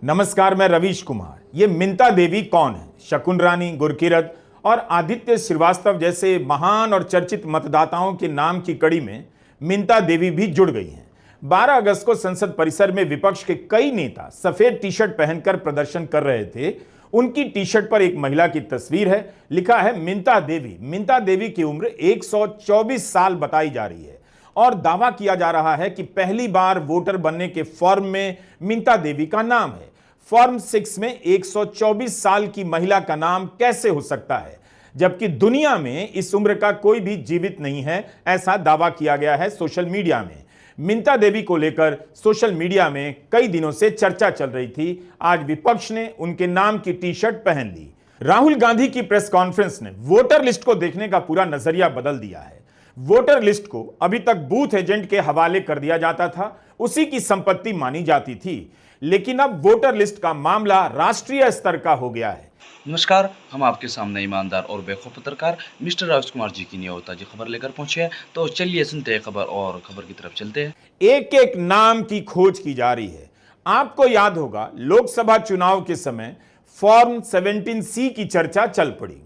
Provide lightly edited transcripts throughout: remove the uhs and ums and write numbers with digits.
नमस्कार, मैं रवीश कुमार। ये मिंता देवी कौन है? शकुन रानी, गुरकीरत और आदित्य श्रीवास्तव जैसे महान और चर्चित मतदाताओं के नाम की कड़ी में मिंता देवी भी जुड़ गई हैं। 12 अगस्त को संसद परिसर में विपक्ष के कई नेता सफेद टी शर्ट पहनकर प्रदर्शन कर रहे थे। उनकी टी शर्ट पर एक महिला की तस्वीर है, लिखा है मिंता देवी। मिंता देवी की उम्र 124 साल बताई जा रही है और दावा किया जा रहा है कि पहली बार वोटर बनने के फॉर्म में मिंता देवी का नाम है। फॉर्म 6 में 124 साल की महिला का नाम कैसे हो सकता है, जबकि दुनिया में इस उम्र का कोई भी जीवित नहीं है, ऐसा दावा किया गया है सोशल मीडिया में। मिंता देवी को लेकर सोशल मीडिया में कई दिनों से चर्चा चल रही थी। आज विपक्ष ने उनके नाम की टी शर्ट पहन ली। राहुल गांधी की प्रेस कॉन्फ्रेंस ने वोटर लिस्ट को देखने का पूरा नजरिया बदल दिया है। वोटर लिस्ट को अभी तक बूथ एजेंट के हवाले कर दिया जाता था, उसी की संपत्ति मानी जाती थी, लेकिन अब वोटर लिस्ट का मामला राष्ट्रीय स्तर का हो गया है। नमस्कार, हम आपके सामने ईमानदार और बेखौफ पत्रकार मिस्टर राज कुमार जी की नियोता जी खबर लेकर पहुंचे हैं। तो चलिए सुनते हैं खबर और खबर की तरफ चलते हैं। एक एक नाम की खोज की जा रही है। आपको याद होगा, लोकसभा चुनाव के समय फॉर्म 17C की चर्चा चल पड़ी।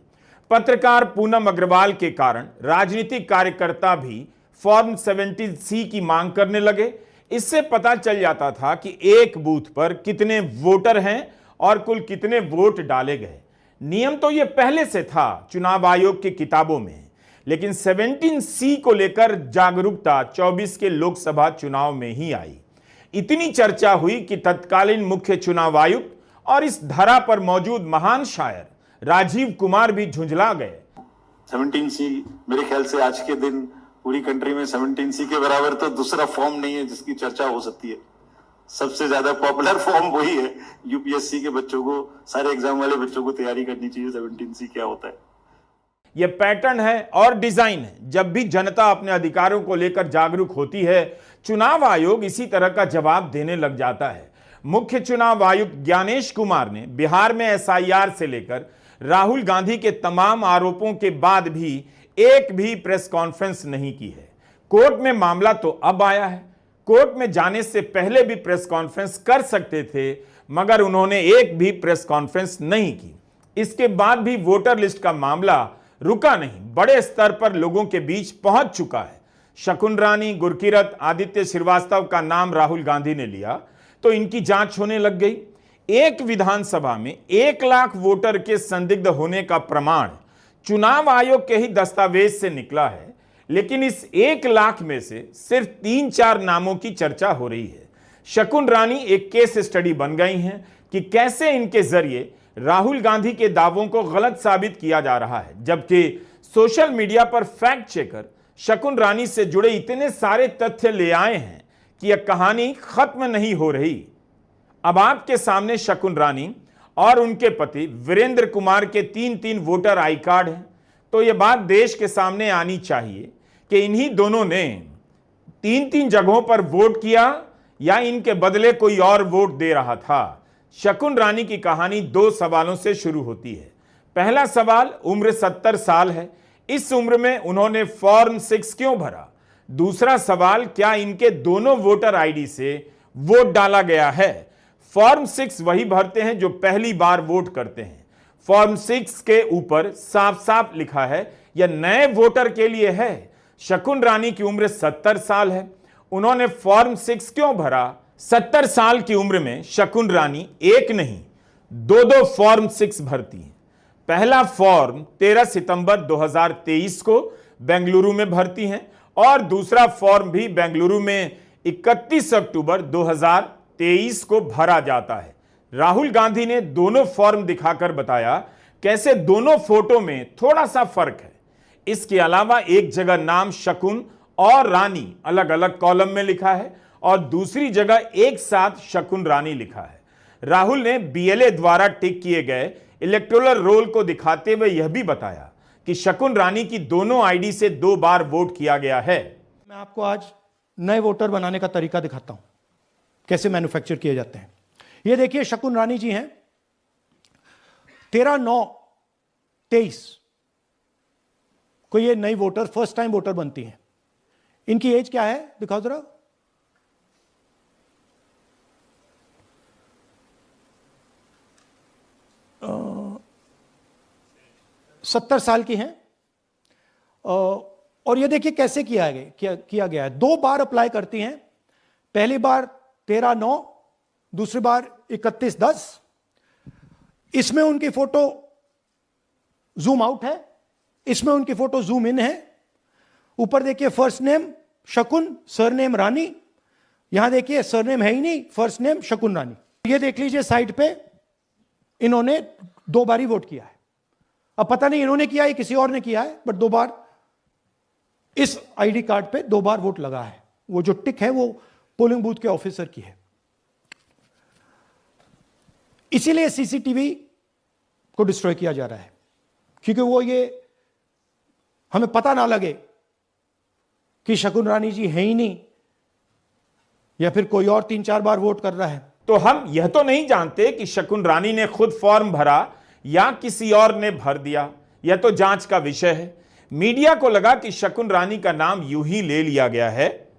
पत्रकार पूनम अग्रवाल के कारण राजनीतिक कार्यकर्ता भी फॉर्म 17C की मांग करने लगे। इससे पता चल जाता था कि एक बूथ पर कितने वोटर हैं और कुल कितने वोट डाले गए। नियम तो यह पहले से था चुनाव आयोग की किताबों में, लेकिन 17C को लेकर जागरूकता 24 के लोकसभा चुनाव में ही आई। इतनी चर्चा हुई कि तत्कालीन मुख्य चुनाव आयुक्त और इस धरा पर मौजूद महान शायर राजीव कुमार भी झुंझला गए। 17C मेरे ख्याल से आज के दिन पूरी कंट्री में 17C के बराबर तो दूसरा फॉर्म नहीं है जिसकी चर्चा हो सकती है। सबसे ज्यादा पॉपुलर फॉर्म वही है। यूपीएससी के बच्चों को, सारे एग्जाम वाले बच्चों को तैयारी करनी चाहिए 17C क्या होता है। यह पैटर्न है और डिजाइन है। जब भी जनता अपने अधिकारों को लेकर जागरूक होती है, चुनाव आयोग इसी तरह का जवाब देने लग जाता है। मुख्य चुनाव आयुक्त ज्ञानेश कुमार ने बिहार में एसआईआर से लेकर राहुल गांधी के तमाम आरोपों के बाद भी एक भी प्रेस कॉन्फ्रेंस नहीं की है। कोर्ट में मामला तो अब आया है। कोर्ट में जाने से पहले भी प्रेस कॉन्फ्रेंस कर सकते थे, मगर उन्होंने एक भी प्रेस कॉन्फ्रेंस नहीं की। इसके बाद भी वोटर लिस्ट का मामला रुका नहीं, बड़े स्तर पर लोगों के बीच पहुंच चुका है। शकुन रानी, गुरकीरत, आदित्य श्रीवास्तव का नाम राहुल गांधी ने लिया तो इनकी जांच होने लग गई। एक विधानसभा में 1 लाख वोटर के संदिग्ध होने का प्रमाण चुनाव आयोग के ही दस्तावेज से निकला है, लेकिन इस 1 लाख में से सिर्फ 3-4 नामों की चर्चा हो रही है। शकुन रानी एक केस स्टडी बन गई हैं कि कैसे इनके जरिए राहुल गांधी के दावों को गलत साबित किया जा रहा है, जबकि सोशल मीडिया पर फैक्ट चेकर शकुन रानी से जुड़े इतने सारे तथ्य ले आए हैं कि यह कहानी खत्म नहीं हो रही। अब आपके सामने शकुन रानी और उनके पति वीरेंद्र कुमार के 3-3 वोटर आई कार्ड हैं। तो यह बात देश के सामने आनी चाहिए कि इन्हीं दोनों ने 3-3 जगहों पर वोट किया या इनके बदले कोई और वोट दे रहा था। शकुन रानी की कहानी 2 सवालों से शुरू होती है। पहला सवाल, उम्र 70 साल है, इस उम्र में उन्होंने फॉर्म 6 क्यों भरा? दूसरा सवाल, क्या इनके दोनों वोटर आईडी से वोट डाला गया है? फॉर्म 6 वही भरते हैं जो पहली बार वोट करते हैं। फॉर्म 6 के ऊपर साफ साफ लिखा है यह नए वोटर के लिए है। शकुन रानी की उम्र 70 साल है, उन्होंने फॉर्म 6 क्यों भरा? 70 साल की उम्र में शकुन रानी एक नहीं 2 फॉर्म 6 भरती हैं। पहला फॉर्म 13 सितंबर 2023 को बेंगलुरु में भरती हैं और दूसरा फॉर्म भी बेंगलुरु में 31 अक्टूबर 2023 को भरा जाता है। राहुल गांधी ने दोनों फॉर्म दिखाकर बताया कैसे दोनों फोटो में थोड़ा सा फर्क है। इसके अलावा एक जगह नाम शकुन और रानी अलग अलग कॉलम में लिखा है और दूसरी जगह एक साथ शकुन रानी लिखा है। राहुल ने बीएलए द्वारा टिक किए गए इलेक्टोरल रोल को दिखाते हुए यह भी बताया कि शकुन रानी की दोनों आईडी से 2 बार वोट किया गया है। मैं आपको आज नए वोटर बनाने का तरीका दिखाता हूं, कैसे मैन्युफैक्चर किए जाते हैं। ये देखिए, शकुन रानी जी हैं, 13/9/23 को ये नई वोटर, फर्स्ट टाइम वोटर बनती हैं। इनकी एज क्या है, दिखाओ जरा। 70 साल की हैं और ये देखिए कैसे किया गया है। 2 बार अप्लाई करती हैं, पहली बार 13/9, दूसरी बार 31/10। इसमें उनकी फोटो जूम आउट है, इसमें उनकी फोटो जूम इन है। ऊपर देखिए फर्स्ट नेम शकुन, सरनेम रानी। यहां देखिए सरनेम है ही नहीं, फर्स्ट नेम शकुन रानी। ये देख लीजिए साइड पे इन्होंने 2 बार ही वोट किया है। अब पता नहीं इन्होंने किया है किसी और ने किया है, बट 2 बार इस आईडी कार्ड पे 2 बार वोट लगा है। वो जो टिक है वो पोलिंग बूथ के ऑफिसर की है। इसीलिए सीसीटीवी को डिस्ट्रॉय किया जा रहा है, क्योंकि वो ये हमें पता ना लगे कि शकुन रानी जी है ही नहीं या फिर कोई और 3-4 बार वोट कर रहा है। तो हम यह तो नहीं जानते कि शकुन रानी ने खुद फॉर्म भरा या किसी और ने भर दिया, यह तो जांच का विषय है। मीडिया को लगा कि शकुन रानी का नाम यूं ही ले लिया गया है।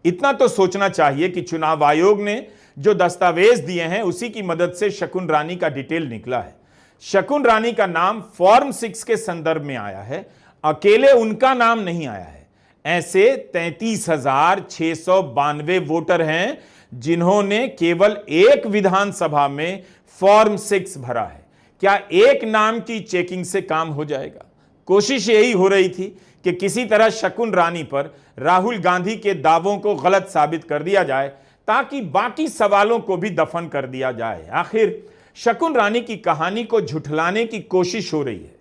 इतना तो सोचना चाहिए कि चुनाव आयोग ने जो दस्तावेज दिए हैं उसी की मदद से शकुन रानी का डिटेल निकला है। शकुन रानी का नाम फॉर्म 6 के संदर्भ में आया है, अकेले उनका नाम नहीं आया है। ऐसे 33,692 वोटर हैं जिन्होंने केवल एक विधानसभा में फॉर्म 6 भरा है। क्या एक नाम की चेकिंग से काम हो जाएगा? कोशिश यही हो रही थी कि किसी तरह शकुन रानी पर राहुल गांधी के दावों को गलत साबित कर दिया जाए ताकि बाकी सवालों को भी दफन कर दिया जाए। आखिर शकुन रानी की कहानी को झुठलाने की कोशिश हो रही है,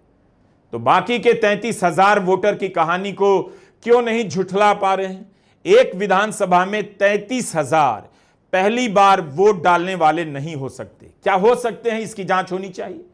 तो बाकी के 33,000 वोटर की कहानी को क्यों नहीं झुठला पा रहे हैं? एक विधानसभा में 33,000 पहली बार वोट डालने वाले नहीं हो सकते। क्या हो सकते हैं, इसकी जांच होनी चाहिए।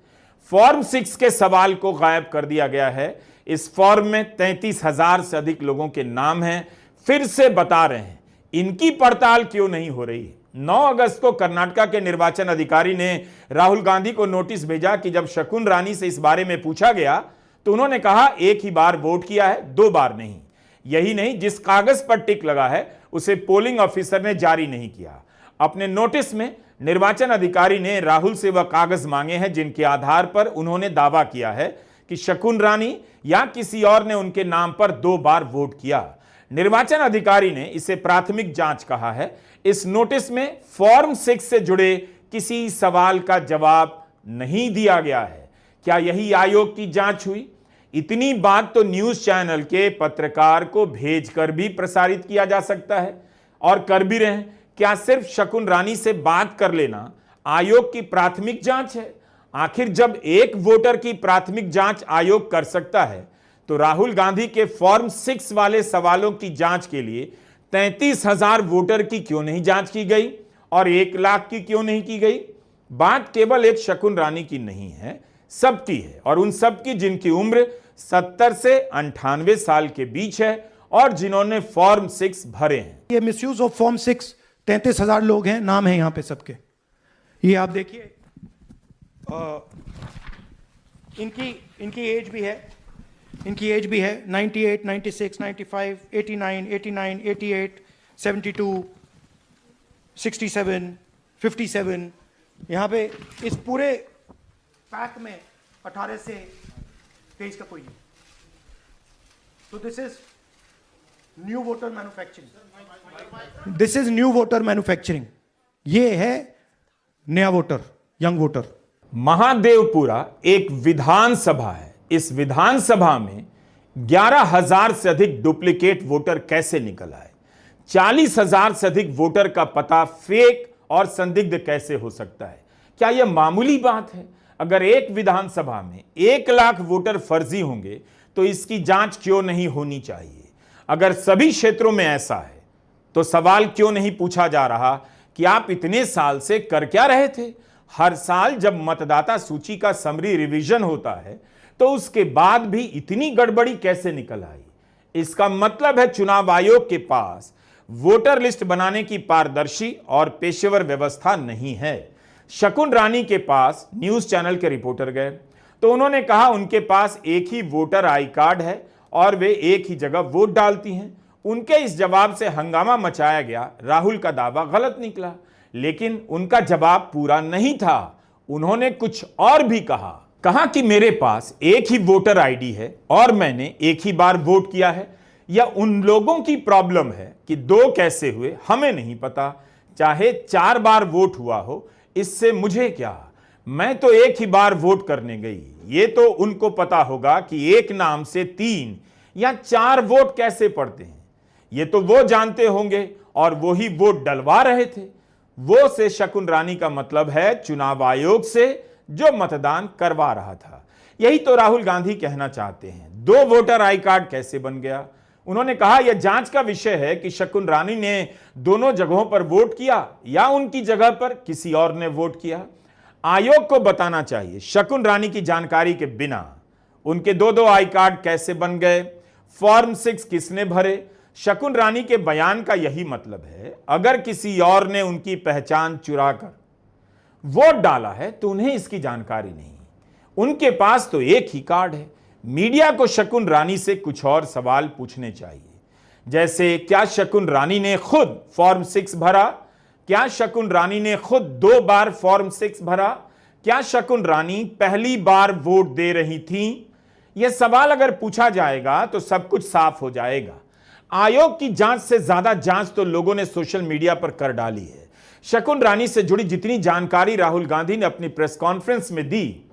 फॉर्म 6 के सवाल को गायब कर दिया गया है। इस फॉर्म में 33,000 से अधिक लोगों के नाम हैं। फिर से बता रहे हैं, इनकी पड़ताल क्यों नहीं हो रही है? 9 अगस्त को कर्नाटक के निर्वाचन अधिकारी ने राहुल गांधी को नोटिस भेजा कि जब शकुन रानी से इस बारे में पूछा गया तो उन्होंने कहा एक ही बार वोट किया है, 2 बार नहीं। यही नहीं, जिस कागज पर टिक लगा है उसे पोलिंग ऑफिसर ने जारी नहीं किया। अपने नोटिस में निर्वाचन अधिकारी ने राहुल से वह कागज मांगे हैं जिनके आधार पर उन्होंने दावा किया है कि शकुन रानी या किसी और ने उनके नाम पर 2 बार वोट किया। निर्वाचन अधिकारी ने इसे प्राथमिक जांच कहा है। इस नोटिस में फॉर्म 6 से जुड़े किसी सवाल का जवाब नहीं दिया गया है। क्या यही आयोग की जांच हुई? इतनी बात तो न्यूज चैनल के पत्रकार को भेजकर भी प्रसारित किया जा सकता है, और कर भी रहे हैं। क्या सिर्फ शकुन रानी से बात कर लेना आयोग की प्राथमिक जांच है? आखिर जब एक वोटर की प्राथमिक जांच आयोग कर सकता है तो राहुल गांधी के फॉर्म 6 वाले सवालों की जांच के लिए 33,000 वोटर की क्यों नहीं जांच की गई और 1 लाख की क्यों नहीं की गई? बात केवल एक शकुन रानी की नहीं है, सबकी है, और उन सबकी जिनकी उम्र 70 से 98 साल के बीच है और जिन्होंने फॉर्म 6 भरे हैं। ये मिसयूज ऑफ फॉर्म 6 33,000 लोग हैं, नाम है यहां पे सबके। ये आप देखिए, इनकी एज भी है, 98, 96, 95, 89, 88, 72, 67, 57। यहां पे इस पूरे पैक में 18 से 23 का कोई नहीं। तो this is new voter manufacturing. ये है नया वोटर, यंग वोटर। महादेवपुरा एक विधानसभा है। इस विधानसभा में 11,000 से अधिक डुप्लीकेट वोटर कैसे निकल आए? 40,000 से अधिक वोटर का पता फेक और संदिग्ध कैसे हो सकता है? क्या यह मामूली बात है? अगर एक विधानसभा में 1 लाख वोटर फर्जी होंगे तो इसकी जांच क्यों नहीं होनी चाहिए? अगर सभी क्षेत्रों में ऐसा है तो सवाल क्यों नहीं पूछा जा रहा कि आप इतने साल से कर क्या रहे थे? हर साल जब मतदाता सूची का समरी रिवीजन होता है तो उसके बाद भी इतनी गड़बड़ी कैसे निकल आई? इसका मतलब है चुनाव आयोग के पास वोटर लिस्ट बनाने की पारदर्शी और पेशेवर व्यवस्था नहीं है। शकुन रानी के पास न्यूज चैनल के रिपोर्टर गए तो उन्होंने कहा उनके पास एक ही वोटर आई कार्ड है और वे एक ही जगह वोट डालती हैं। उनके इस जवाब से हंगामा मचाया गया। राहुल का दावा गलत निकला, लेकिन उनका जवाब पूरा नहीं था। उन्होंने कुछ और भी कहा। कहा कि मेरे पास एक ही वोटर आईडी है और मैंने एक ही बार वोट किया है। या उन लोगों की प्रॉब्लम है कि दो कैसे हुए हमें नहीं पता, चाहे 4 बार वोट हुआ हो, इससे मुझे क्या, मैं तो एक ही बार वोट करने गई। ये तो उनको पता होगा कि एक नाम से 3 या 4 वोट कैसे पड़ते हैं, ये तो वो जानते होंगे और वो ही वोट डलवा रहे थे। वो से शकुन रानी का मतलब है चुनाव आयोग से जो मतदान करवा रहा था। यही तो राहुल गांधी कहना चाहते हैं। 2 वोटर आई कार्ड कैसे बन गया? उन्होंने कहा यह जांच का विषय है कि शकुन रानी ने दोनों जगहों पर वोट किया या उनकी जगह पर किसी और ने वोट किया। आयोग को बताना चाहिए शकुन रानी की जानकारी के बिना उनके 2 आई कार्ड कैसे बन गए, फॉर्म 6 किसने भरे। शकुन रानी के बयान का यही मतलब है, अगर किसी और ने उनकी पहचान चुराकर वोट डाला है तो उन्हें इसकी जानकारी नहीं। उनके पास तो एक ही कार्ड है। मीडिया को शकुन रानी से कुछ और सवाल पूछने चाहिए, जैसे क्या शकुन रानी ने खुद फॉर्म 6 भरा? क्या शकुन रानी ने खुद 2 बार फॉर्म 6 भरा? क्या शकुन रानी पहली बार वोट दे रही थी? यह सवाल अगर पूछा जाएगा तो सब कुछ साफ हो जाएगा। आयोग की जांच से ज्यादा जांच तो लोगों ने सोशल मीडिया पर कर डाली है। शकुन रानी से जुड़ी जितनी जानकारी राहुल गांधी ने अपनी प्रेस कॉन्फ्रेंस में दी,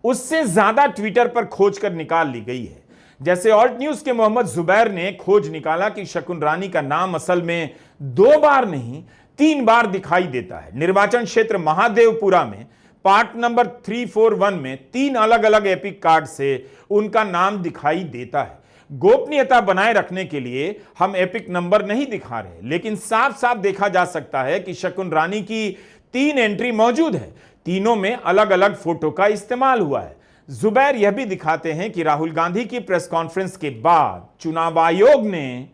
उससे ज्यादा ट्विटर पर खोज कर निकाल ली गई है। जैसे ऑल्ट न्यूज के मोहम्मद जुबैर ने खोज निकाला कि शकुन रानी का नाम असल में 2 बार नहीं 3 बार दिखाई देता है। निर्वाचन क्षेत्र महादेवपुरा में पार्ट नंबर 341 में 3 अलग अलग एपिक कार्ड से उनका नाम दिखाई देता है। गोपनीयता बनाए रखने के लिए हम एपिक नंबर नहीं दिखा रहे, लेकिन साफ साफ देखा जा सकता है कि शकुन रानी की 3 एंट्री मौजूद है। तीनों में अलग अलग फोटो का इस्तेमाल हुआ है। जुबैर यह भी दिखाते हैं कि राहुल गांधी की प्रेस कॉन्फ्रेंस के बाद चुनाव आयोग ने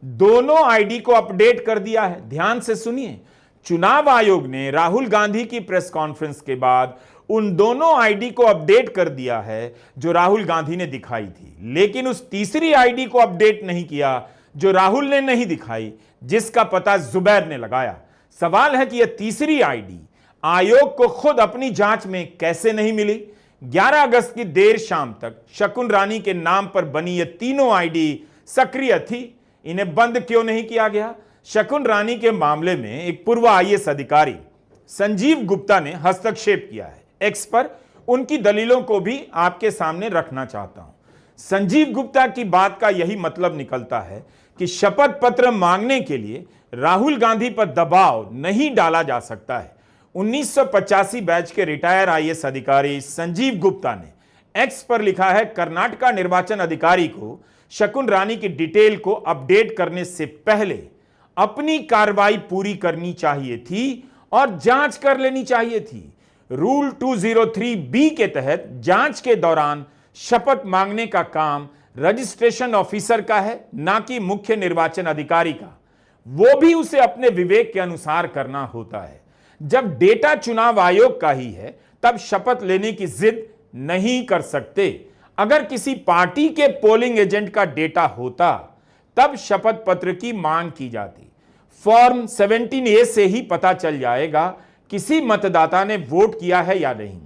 दोनों आईडी को अपडेट कर दिया है। ध्यान से सुनिए, चुनाव आयोग ने राहुल गांधी की प्रेस कॉन्फ्रेंस के बाद उन दोनों आईडी को अपडेट कर दिया है जो राहुल गांधी ने दिखाई थी, लेकिन उस तीसरी आईडी को अपडेट नहीं किया जो राहुल ने नहीं दिखाई, जिसका पता जुबैर ने लगाया। सवाल है कि यह तीसरी आईडी आयोग को खुद अपनी जांच में कैसे नहीं मिली? 11 अगस्त की देर शाम तक शकुन रानी के नाम पर बनी ये तीनों आईडी सक्रिय थी, इन्हें बंद क्यों नहीं किया गया? शकुन रानी के मामले में एक पूर्व आईएएस अधिकारी संजीव गुप्ता ने हस्तक्षेप किया है। एक्स पर उनकी दलीलों को भी आपके सामने रखना चाहता हूं। संजीव गुप्ता की बात का यही मतलब निकलता है कि शपथ पत्र मांगने के लिए राहुल गांधी पर दबाव नहीं डाला जा सकता है। 1985 बैच के रिटायर आईएएस अधिकारी संजीव गुप्ता ने एक्स पर लिखा है, कर्नाटका निर्वाचन अधिकारी को शकुन रानी की डिटेल को अपडेट करने से पहले अपनी कार्रवाई पूरी करनी चाहिए थी और जांच कर लेनी चाहिए थी। रूल 203B के तहत जांच के दौरान शपथ मांगने का काम रजिस्ट्रेशन ऑफिसर का है, ना कि मुख्य निर्वाचन अधिकारी का। वो भी उसे अपने विवेक के अनुसार करना होता है। जब डेटा चुनाव आयोग का ही है तब शपथ लेने की जिद नहीं कर सकते। अगर किसी पार्टी के पोलिंग एजेंट का डेटा होता तब शपथ पत्र की मांग की जाती। फॉर्म 17A से ही पता चल जाएगा किसी मतदाता ने वोट किया है या नहीं।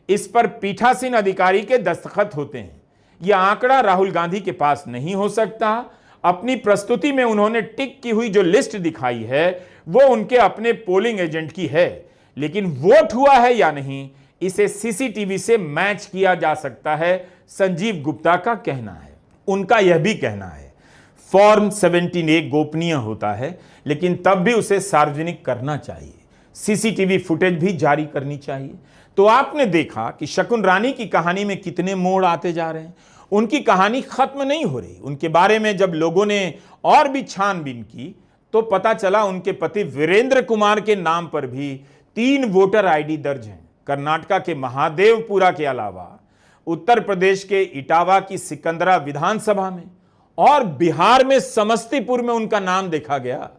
इस पर पीठासीन अधिकारी के दस्तखत होते हैं। यह आंकड़ा राहुल गांधी के पास नहीं हो सकता। अपनी प्रस्तुति में उन्होंने टिक की हुई जो लिस्ट दिखाई है वो उनके अपने पोलिंग एजेंट की है, लेकिन वोट हुआ है या नहीं इसे सीसीटीवी से मैच किया जा सकता है, संजीव गुप्ता का कहना है। उनका यह भी कहना है फॉर्म 17A गोपनीय होता है, लेकिन तब भी उसे सार्वजनिक करना चाहिए। सीसीटीवी फुटेज भी जारी करनी चाहिए। तो आपने देखा कि शकुन रानी की कहानी में कितने मोड़ आते जा रहे हैं। उनकी कहानी खत्म नहीं हो रही। उनके बारे में जब लोगों ने और भी छानबीन की तो पता चला उनके पति वीरेंद्र कुमार के नाम पर भी 3 वोटर आईडी दर्ज हैं। कर्नाटका के महादेवपुरा के अलावा उत्तर प्रदेश के इटावा की सिकंदरा विधानसभा में और बिहार में समस्तीपुर में उनका नाम देखा गया।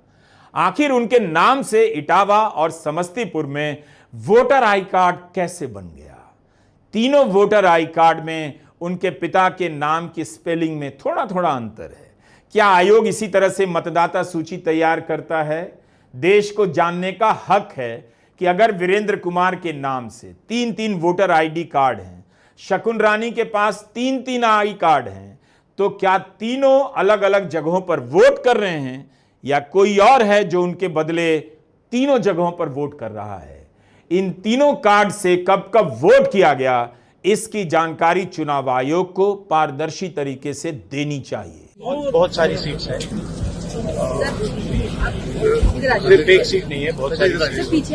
आखिर उनके नाम से इटावा और समस्तीपुर में वोटर आई कार्ड कैसे बन गया? तीनों वोटर आई कार्ड में उनके पिता के नाम की स्पेलिंग में थोड़ा थोड़ा अंतर है। क्या आयोग इसी तरह से मतदाता सूची तैयार करता है? देश को जानने का हक है कि अगर वीरेंद्र कुमार के नाम से 3 वोटर आईडी कार्ड हैं, शकुन रानी के पास 3-3 आई कार्ड हैं, तो क्या तीनों अलग अलग जगहों पर वोट कर रहे हैं या कोई और है जो उनके बदले तीनों जगहों पर वोट कर रहा है? इन तीनों कार्ड से कब कब वोट किया गया, इसकी जानकारी चुनाव आयोग को पारदर्शी तरीके से देनी चाहिए। बहुत सारी सीट्स हैं, सिर्फ एक सीट नहीं है, बहुत सारी सीट्स।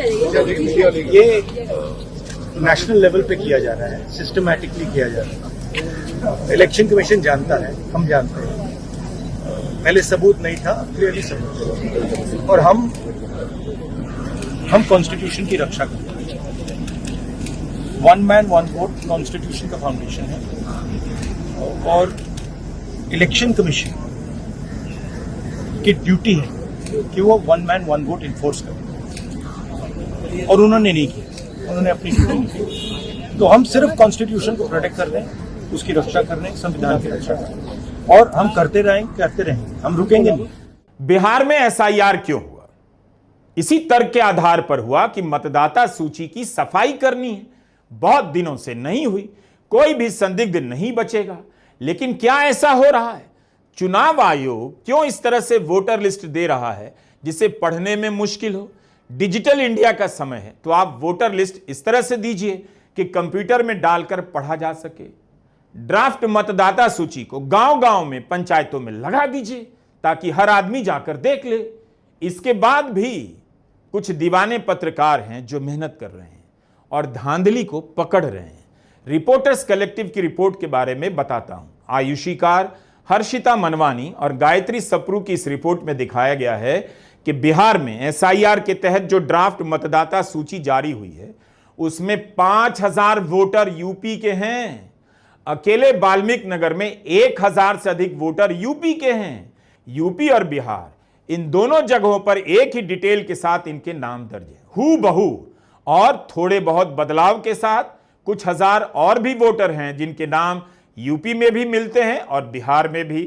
ये नेशनल लेवल पे किया जा रहा है, सिस्टमैटिकली किया जा रहा है। इलेक्शन कमीशन जानता है, हम जानते हैं, पहले सबूत नहीं था, क्लियरली सबूत है। और हम कॉन्स्टिट्यूशन की रक्षा करते हैं। One man one vote constitution का फाउंडेशन है और इलेक्शन कमीशन की ड्यूटी है कि वो one man one vote enforce करे, और उन्होंने नहीं किया, उन्होंने अपनी ड्यूटी नहीं की। तो हम सिर्फ कॉन्स्टिट्यूशन को प्रोटेक्ट कर रहे हैं, उसकी रक्षा कर रहे हैं, संविधान की रक्षा कर रहे हैं, और हम करते रहेंगे, हम रुकेंगे नहीं। बिहार में एसआईआर क्यों हुआ? इसी तर्क के आधार पर हुआ कि मतदाता सूची की सफाई करनी है, बहुत दिनों से नहीं हुई, कोई भी संदिग्ध नहीं बचेगा। लेकिन क्या ऐसा हो रहा है? चुनाव आयोग क्यों इस तरह से वोटर लिस्ट दे रहा है जिसे पढ़ने में मुश्किल हो? डिजिटल इंडिया का समय है, तो आप वोटर लिस्ट इस तरह से दीजिए कि कंप्यूटर में डालकर पढ़ा जा सके। ड्राफ्ट मतदाता सूची को गांव-गांव में, पंचायतों में लगा दीजिए ताकि हर आदमी जाकर देख ले। इसके बाद भी कुछ दीवाने पत्रकार हैं जो मेहनत कर रहे हैं और धांधली को पकड़ रहे हैं। रिपोर्टर्स कलेक्टिव की रिपोर्ट के बारे में बताता हूं। आयुषीकार हर्षिता मनवानी और गायत्री सप्रू की इस रिपोर्ट में दिखाया गया है कि बिहार में एसआईआर के तहत जो ड्राफ्ट मतदाता सूची जारी हुई है उसमें 5000 वोटर यूपी के हैं। अकेले वाल्मीकि नगर में 1000 से अधिक वोटर यूपी के हैं। यूपी और बिहार इन दोनों जगहों पर एक ही डिटेल के साथ इनके नाम दर्ज है, हूबहू, और थोड़े बहुत बदलाव के साथ कुछ हजार और भी वोटर हैं जिनके नाम यूपी में भी मिलते हैं और बिहार में भी।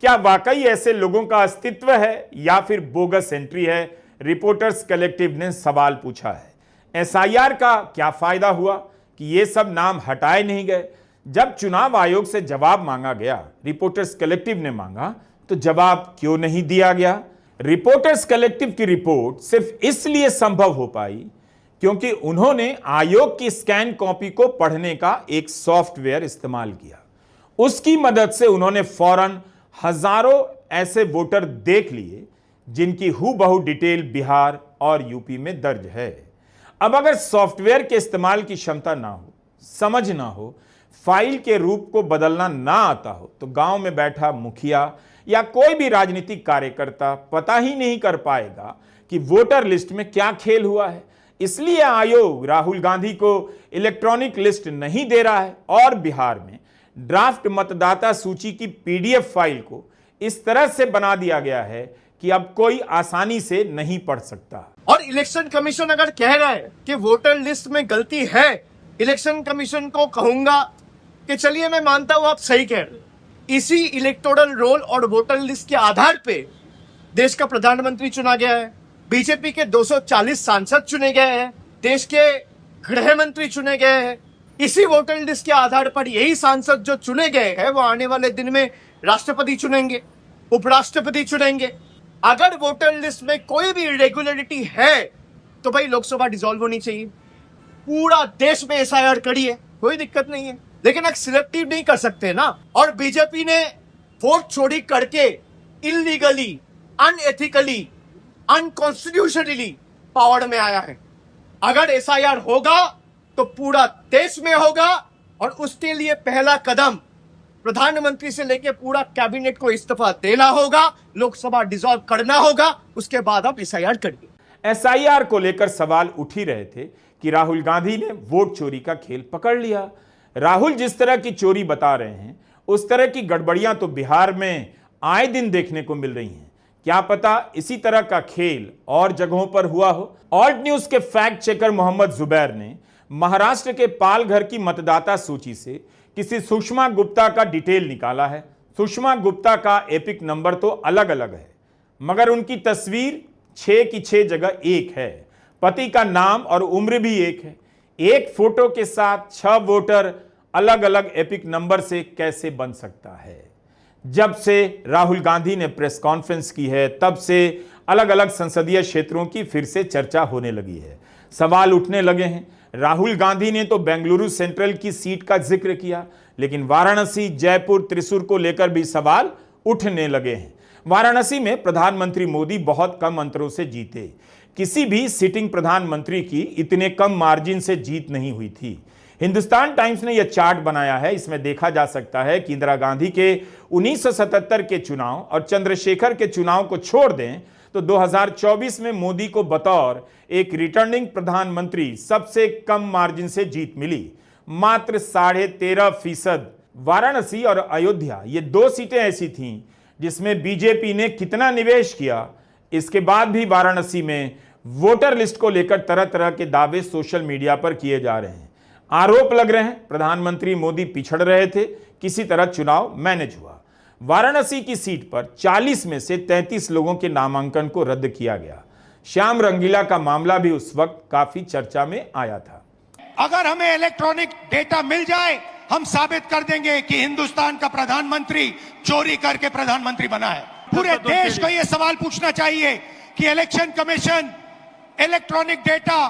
क्या वाकई ऐसे लोगों का अस्तित्व है या फिर बोगस एंट्री है? रिपोर्टर्स कलेक्टिव ने सवाल पूछा है। एसआईआर का क्या फायदा हुआ कि ये सब नाम हटाए नहीं गए? जब चुनाव आयोग से जवाब मांगा गया, रिपोर्टर्स कलेक्टिव ने मांगा, तो जवाब क्यों नहीं दिया गया? रिपोर्टर्स कलेक्टिव की रिपोर्ट सिर्फ इसलिए संभव हो पाई क्योंकि उन्होंने आयोग की स्कैन कॉपी को पढ़ने का एक सॉफ्टवेयर इस्तेमाल किया। उसकी मदद से उन्होंने फौरन हजारों ऐसे वोटर देख लिए जिनकी हूबहू डिटेल बिहार और यूपी में दर्ज है। अब अगर सॉफ्टवेयर के इस्तेमाल की क्षमता ना हो, समझ ना हो, फाइल के रूप को बदलना ना आता हो, तो गांव में बैठा मुखिया या कोई भी राजनीतिक कार्यकर्ता पता ही नहीं कर पाएगा कि वोटर लिस्ट में क्या खेल हुआ है। इसलिए आयोग राहुल गांधी को इलेक्ट्रॉनिक लिस्ट नहीं दे रहा है और बिहार में ड्राफ्ट मतदाता सूची की पीडीएफ फाइल को इस तरह से बना दिया गया है कि अब कोई आसानी से नहीं पढ़ सकता। और इलेक्शन कमीशन अगर कह रहा है कि वोटर लिस्ट में गलती है, इलेक्शन कमीशन को कहूंगा कि चलिए मैं मानता हूं आप सही कह रहे हैं। इसी इलेक्टोरल रोल और वोटर लिस्ट के आधार पे देश का प्रधानमंत्री चुना गया है, बीजेपी के 240 सांसद चुने गए हैं, देश के गृह मंत्री चुने गए हैं। इसी वोटर लिस्ट के आधार पर यही सांसद जो चुने गए हैं वो आने वाले दिन में राष्ट्रपति चुनेंगे, उपराष्ट्रपति चुनेंगे। अगर वोटर लिस्ट में कोई भी इरेगुलरिटी है तो भाई लोकसभा डिसॉल्व होनी चाहिए। पूरा देश में एसआईआर करी है, कोई दिक्कत नहीं है, लेकिन एक सिलेक्टिव नहीं कर सकते ना। और बीजेपी ने वोट चोरी करके इलीगली, अनएथिकली, अनकॉन्स्टिट्यूशनली पावर में आया है। अगर एसआईआर होगा तो पूरा देश में होगा और उसके लिए पहला कदम प्रधानमंत्री से लेकर पूरा कैबिनेट को इस्तीफा देना होगा, लोकसभा डिसॉल्व करना होगा, उसके बाद आप एसआईआर करिए। एसआईआर को लेकर सवाल उठ ही रहे थे कि राहुल गांधी ने वोट चोरी का खेल पकड़ लिया। राहुल जिस तरह की चोरी बता रहे हैं उस तरह की गड़बड़ियां तो बिहार में आए दिन देखने को मिल रही हैं। क्या पता इसी तरह का खेल और जगहों पर हुआ हो। ऑल्ट न्यूज के फैक्ट चेकर मोहम्मद जुबैर ने महाराष्ट्र के पालघर की मतदाता सूची से किसी सुषमा गुप्ता का डिटेल निकाला है। सुषमा गुप्ता का एपिक नंबर तो अलग अलग है, मगर उनकी तस्वीर 6 की 6 जगह एक है। पति का नाम और उम्र भी एक है। एक फोटो के साथ 6 वोटर अलग अलग एपिक नंबर से कैसे बन सकता है। जब से राहुल गांधी ने प्रेस कॉन्फ्रेंस की है तब से अलग अलग संसदीय क्षेत्रों की फिर से चर्चा होने लगी है, सवाल उठने लगे हैं। राहुल गांधी ने तो बेंगलुरु सेंट्रल की सीट का जिक्र किया, लेकिन वाराणसी, जयपुर, त्रिशूर को लेकर भी सवाल उठने लगे हैं। वाराणसी में प्रधानमंत्री मोदी बहुत कम अंतरों से जीते। किसी भी सिटिंग प्रधानमंत्री की इतने कम मार्जिन से जीत नहीं हुई थी। हिंदुस्तान टाइम्स ने यह चार्ट बनाया है, इसमें देखा जा सकता है कि इंदिरा गांधी के 1977 के चुनाव और चंद्रशेखर के चुनाव को छोड़ दें तो 2024 में मोदी को बतौर एक रिटर्निंग प्रधानमंत्री सबसे कम मार्जिन से जीत मिली, मात्र 13.5%। वाराणसी और अयोध्या ये दो सीटें ऐसी थीं जिसमें बीजेपी ने कितना निवेश किया। इसके बाद भी वाराणसी में वोटर लिस्ट को लेकर तरह तरह के दावे सोशल मीडिया पर किए जा रहे हैं। आरोप लग रहे हैं प्रधानमंत्री मोदी पिछड़ रहे थे, किसी तरह चुनाव मैनेज हुआ। वाराणसी की सीट पर 40 में से 33 लोगों के नामांकन को रद्द किया गया। श्याम रंगीला का मामला भी उस वक्त काफी चर्चा में आया था। अगर हमें इलेक्ट्रॉनिक डेटा मिल जाए, हम साबित कर देंगे कि हिंदुस्तान का प्रधानमंत्री चोरी करके प्रधानमंत्री बना है। पूरे देश को यह सवाल पूछना चाहिए कि इलेक्शन कमीशन इलेक्ट्रॉनिक डेटा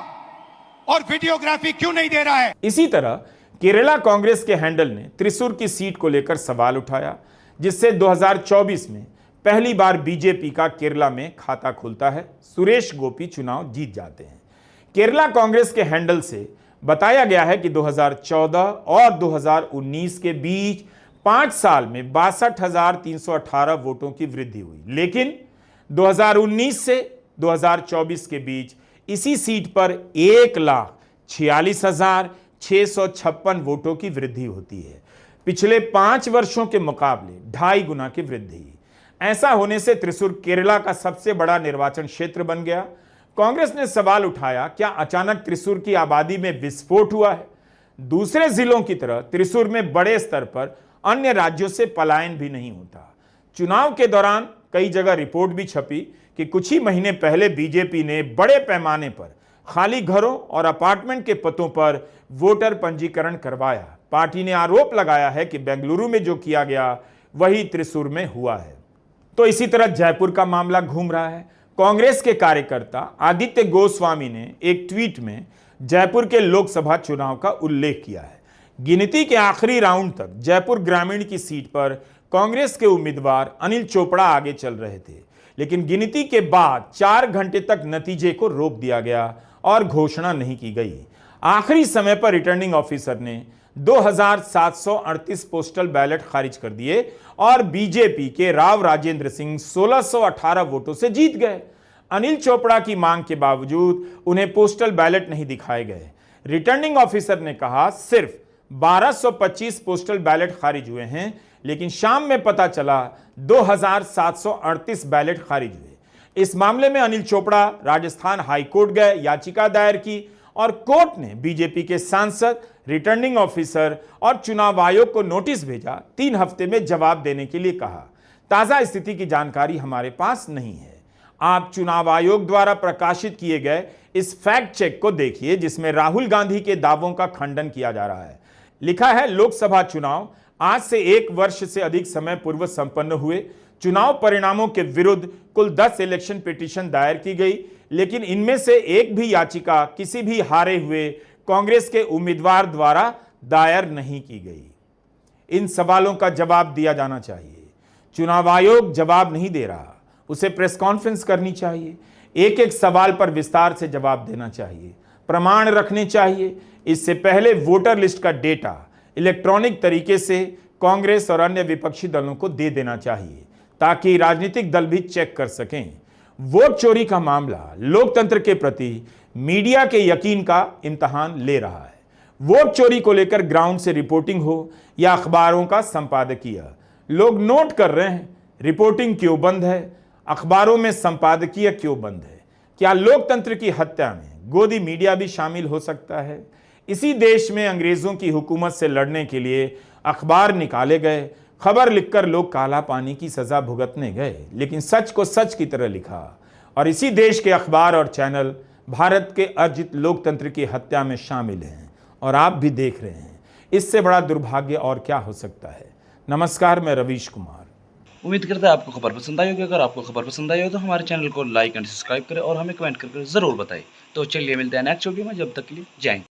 और वीडियोग्राफी क्यों नहीं दे रहा है। इसी तरह केरला कांग्रेस के हैंडल ने त्रिशूर की सीट को लेकर सवाल उठाया, जिससे 2024 में पहली बार बीजेपी का केरला में खाता खुलता है। सुरेश गोपी चुनाव जीत जाते हैं। केरला कांग्रेस के हैंडल से बताया गया है कि 2014 और 2019 के बीच 5 साल में 62,318 वोटों की वृद्धि हुई, लेकिन 2019 से 2024 के बीच इसी सीट पर 1,46,656 वोटों की वृद्धि होती है। पिछले 5 वर्षों के मुकाबले 2.5 गुना की वृद्धि। ऐसा होने से त्रिशूर केरला का सबसे बड़ा निर्वाचन क्षेत्र बन गया। कांग्रेस ने सवाल उठाया, क्या अचानक त्रिशूर की आबादी में विस्फोट हुआ है? दूसरे जिलों की तरह त्रिशूर में बड़े स्तर पर अन्य राज्यों से पलायन भी नहीं होता। चुनाव के दौरान कई जगह रिपोर्ट भी छपी कि कुछ ही महीने पहले बीजेपी ने बड़े पैमाने पर खाली घरों और अपार्टमेंट के पतों पर वोटर पंजीकरण करवाया। पार्टी ने आरोप लगाया है कि बेंगलुरु में जो किया गया वही त्रिशूर में हुआ है। तो इसी तरह जयपुर का मामला घूम रहा है। कांग्रेस के कार्यकर्ता आदित्य गोस्वामी ने एक ट्वीट में जयपुर के लोकसभा चुनाव का उल्लेख किया है। गिनती के आखिरी राउंड तक जयपुर ग्रामीण की सीट पर कांग्रेस के उम्मीदवार अनिल चोपड़ा आगे चल रहे थे, लेकिन गिनती के बाद 4 घंटे तक नतीजे को रोक दिया गया और घोषणा नहीं की गई। आखिरी समय पर रिटर्निंग ऑफिसर ने 2,738 पोस्टल बैलेट खारिज कर दिए और बीजेपी के राव राजेंद्र सिंह 1,618 वोटों से जीत गए। अनिल चोपड़ा की मांग के बावजूद उन्हें पोस्टल बैलेट नहीं दिखाए गए। रिटर्निंग ऑफिसर ने कहा सिर्फ 1,225 पोस्टल बैलेट खारिज हुए हैं, लेकिन शाम में पता चला 2,738 बैलेट खारिज हुए। इस मामले में अनिल चोपड़ा राजस्थान हाईकोर्ट गए, याचिका दायर की और कोर्ट ने बीजेपी के सांसद, रिटर्निंग ऑफिसर और चुनाव आयोग को नोटिस भेजा। 3 हफ्ते में जवाब देने के लिए कहा। ताजा स्थिति की जानकारी हमारे पास नहीं है। आप चुनाव आयोग द्वारा प्रकाशित किए गए इस फैक्ट चेक को देखिए, जिसमें राहुल गांधी के दावों का खंडन किया जा रहा है। लिखा है, लोकसभा चुनाव आज से 1 वर्ष से अधिक समय पूर्व संपन्न हुए। चुनाव परिणामों के विरुद्ध कुल 10 इलेक्शन पिटीशन दायर की गई, लेकिन इनमें से एक भी याचिका किसी भी हारे हुए कांग्रेस के उम्मीदवार द्वारा दायर नहीं की गई। इन सवालों का जवाब दिया जाना चाहिए। चुनाव आयोग जवाब नहीं दे रहा, उसे प्रेस कॉन्फ्रेंस करनी चाहिए। एक एक सवाल पर विस्तार से जवाब देना चाहिए, प्रमाण रखने चाहिए। इससे पहले वोटर लिस्ट का डेटा इलेक्ट्रॉनिक तरीके से कांग्रेस और अन्य विपक्षी दलों को दे देना चाहिए, ताकि राजनीतिक दल भी चेक कर सकें। वोट चोरी का मामला लोकतंत्र के प्रति मीडिया के यकीन का इम्तहान ले रहा है। वोट चोरी को लेकर ग्राउंड से रिपोर्टिंग हो या अखबारों का संपादकीय, लोग नोट कर रहे हैं रिपोर्टिंग क्यों बंद है, अखबारों में संपादकीय क्यों बंद है। क्या लोकतंत्र की हत्या में गोदी मीडिया भी शामिल हो सकता है? इसी देश में अंग्रेजों की हुकूमत से लड़ने के लिए अखबार निकाले गए, खबर लिखकर लोग काला पानी की सजा भुगतने गए, लेकिन सच को सच की तरह लिखा। और इसी देश के अखबार और चैनल भारत के अर्जित लोकतंत्र की हत्या में शामिल हैं, और आप भी देख रहे हैं। इससे बड़ा दुर्भाग्य और क्या हो सकता है। नमस्कार, मैं रवीश कुमार। उम्मीद करता है आपको खबर पसंद आई होगी। अगर आपको खबर पसंद आई हो तो हमारे चैनल को लाइक एंड सब्सक्राइब करें और हमें कमेंट करके ज़रूर बताएं। तो चलिए मिलते हैं नेक्स्ट वीडियो में, जब तक के लिए जय हिंद।